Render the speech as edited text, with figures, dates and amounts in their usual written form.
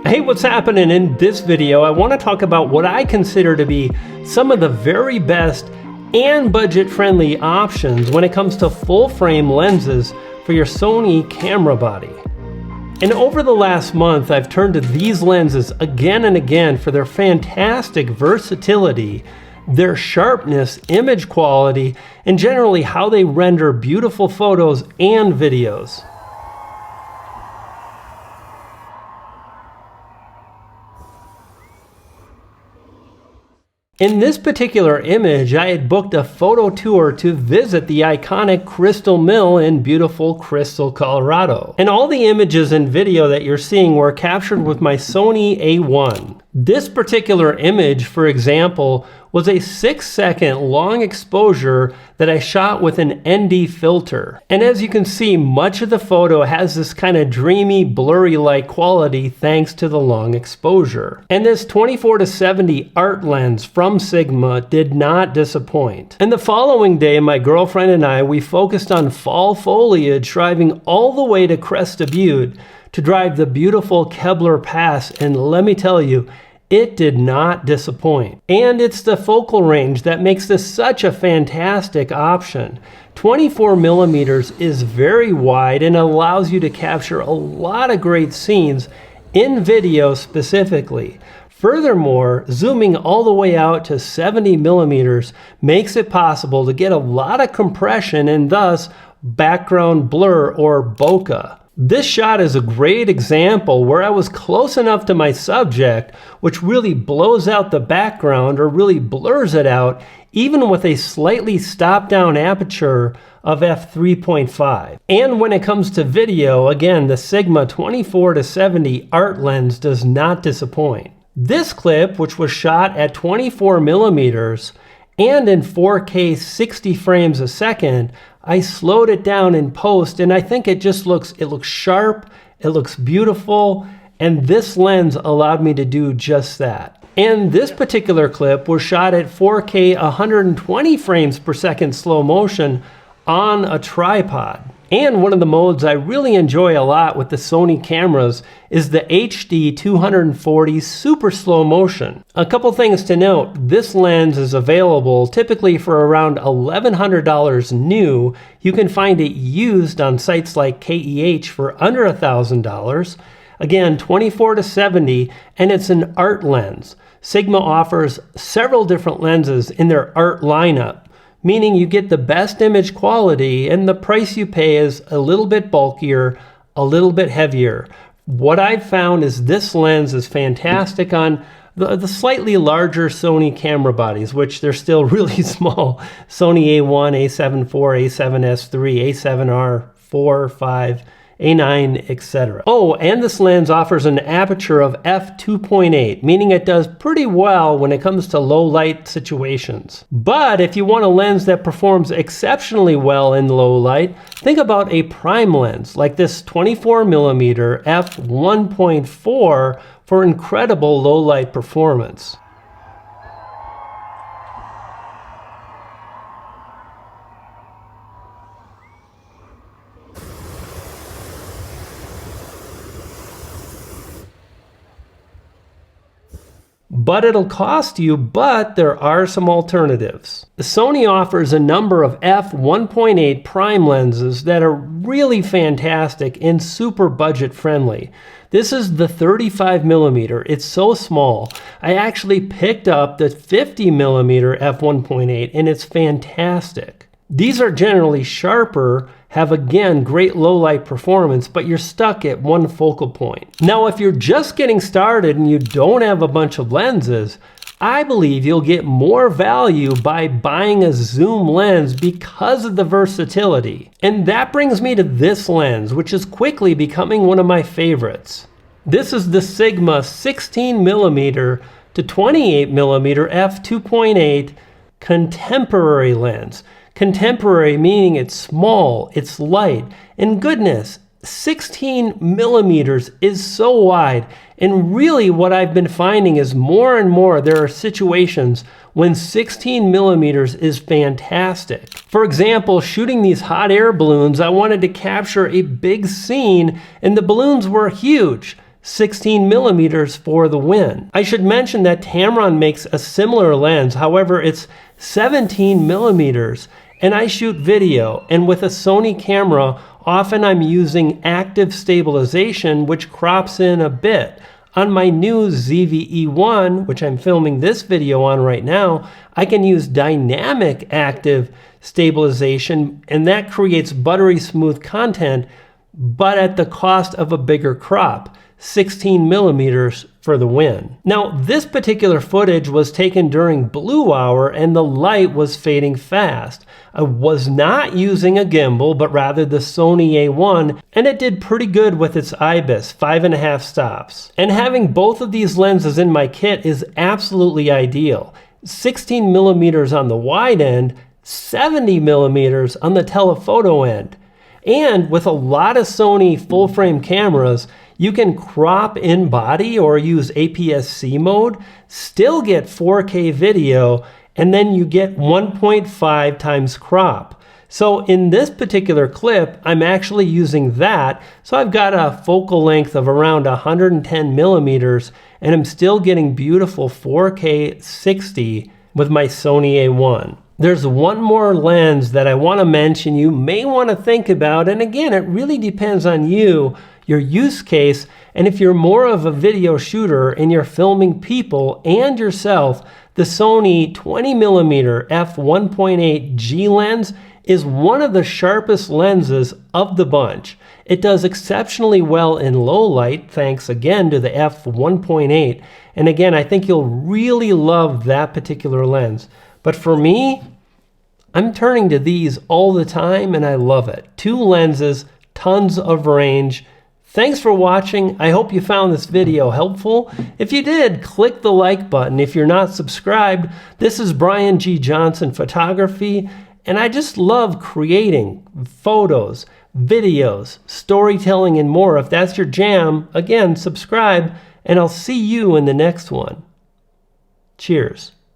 Hey, what's happening? In this video, I want to talk about what I consider to be some of the very best and budget-friendly options when it comes to full-frame lenses for your Sony camera body. And over the last month, I've turned to these lenses again and again for their fantastic versatility, their sharpness, image quality, and generally how they render beautiful photos and videos. In this particular image, I had booked a photo tour to visit the iconic Crystal Mill in beautiful Crystal, Colorado. And all the images and video that you're seeing were captured with my Sony A1. This particular image, for example, was a 6-second long exposure that I shot with an ND filter. And as you can see, much of the photo has this kind of dreamy, blurry-like quality thanks to the long exposure. And this 24-70 art lens from Sigma did not disappoint. And the following day, my girlfriend and I, we focused on fall foliage, driving all the way to Cresta Butte to drive the beautiful Kebler Pass, and let me tell you, it did not disappoint. And it's the focal range that makes this such a fantastic option. 24mm is very wide and allows you to capture a lot of great scenes in video specifically. Furthermore, zooming all the way out to 70mm makes it possible to get a lot of compression and thus background blur or bokeh. This shot is a great example where I was close enough to my subject, which really blows out the background or really blurs it out, even with a slightly stopped down aperture of f3.5. And when it comes to video, again, the Sigma 24-70 art lens does not disappoint. This clip, which was shot at 24mm and in 4K 60 frames a second, I slowed it down in post, and I think it looks sharp, it looks beautiful, and this lens allowed me to do just that. And this particular clip was shot at 4K 120 frames per second slow motion on a tripod. And one of the modes I really enjoy a lot with the Sony cameras is the HD 240 super slow motion. A couple things to note, this lens is available typically for around $1,100 new. You can find it used on sites like KEH for under $1,000. Again, 24-70, and it's an art lens. Sigma offers several different lenses in their art lineup, meaning you get the best image quality and the price you pay is a little bit bulkier, a little bit heavier. What I've found is this lens is fantastic on the slightly larger Sony camera bodies, which they're still really small. Sony A1, A7 IV, A7S III, A7R, 4, 5, A9, etc. Oh, and this lens offers an aperture of f2.8, meaning it does pretty well when it comes to low light situations. But if you want a lens that performs exceptionally well in low light, think about a prime lens like this 24mm f1.4 for incredible low light performance. But it'll cost you, but there are some alternatives. Sony offers a number of f1.8 prime lenses that are really fantastic and super budget friendly. This is the 35mm, it's so small. I actually picked up the 50mm f1.8 and it's fantastic. These are generally sharper, have again great low light performance, but you're stuck at one focal point. Now, if you're just getting started and you don't have a bunch of lenses, I believe you'll get more value by buying a zoom lens because of the versatility. And that brings me to this lens, which is quickly becoming one of my favorites. This is the Sigma 16mm to 28mm f2.8 contemporary lens. Contemporary meaning it's small, it's light, and goodness, 16mm is so wide. And really what I've been finding is more and more there are situations when 16mm is fantastic. For example, shooting these hot air balloons, I wanted to capture a big scene and the balloons were huge. 16 millimeters for the win. I should mention that Tamron makes a similar lens, however it's 17 millimeters, and I shoot video, and with a Sony camera, often I'm using active stabilization, which crops in a bit. On my new ZV-E1, which I'm filming this video on right now, I can use dynamic active stabilization, and that creates buttery smooth content, but at the cost of a bigger crop. 16 millimeters for the win. Now, this particular footage was taken during blue hour and the light was fading fast. I was not using a gimbal, but rather the Sony A1, and it did pretty good with its IBIS, 5.5 stops. And having both of these lenses in my kit is absolutely ideal. 16 millimeters on the wide end, 70 millimeters on the telephoto end. And with a lot of Sony full-frame cameras, you can crop in body or use APS-C mode, still get 4K video, and then you get 1.5 times crop. So in this particular clip, I'm actually using that. So I've got a focal length of around 110 millimeters, and I'm still getting beautiful 4K 60 with my Sony A1. There's one more lens that I want to mention you may want to think about, and again, it really depends on you, your use case, and if you're more of a video shooter and you're filming people and yourself, the Sony 20mm f1.8 G lens is one of the sharpest lenses of the bunch. It does exceptionally well in low light, thanks again to the f1.8, and again, I think you'll really love that particular lens. But for me, I'm turning to these all the time and I love it. 2 lenses, tons of range. Thanks for watching. I hope you found this video helpful. If you did, click the like button. If you're not subscribed, this is Brian G. Johnson Photography, and I just love creating photos, videos, storytelling, and more. If that's your jam, again, subscribe, and I'll see you in the next one. Cheers.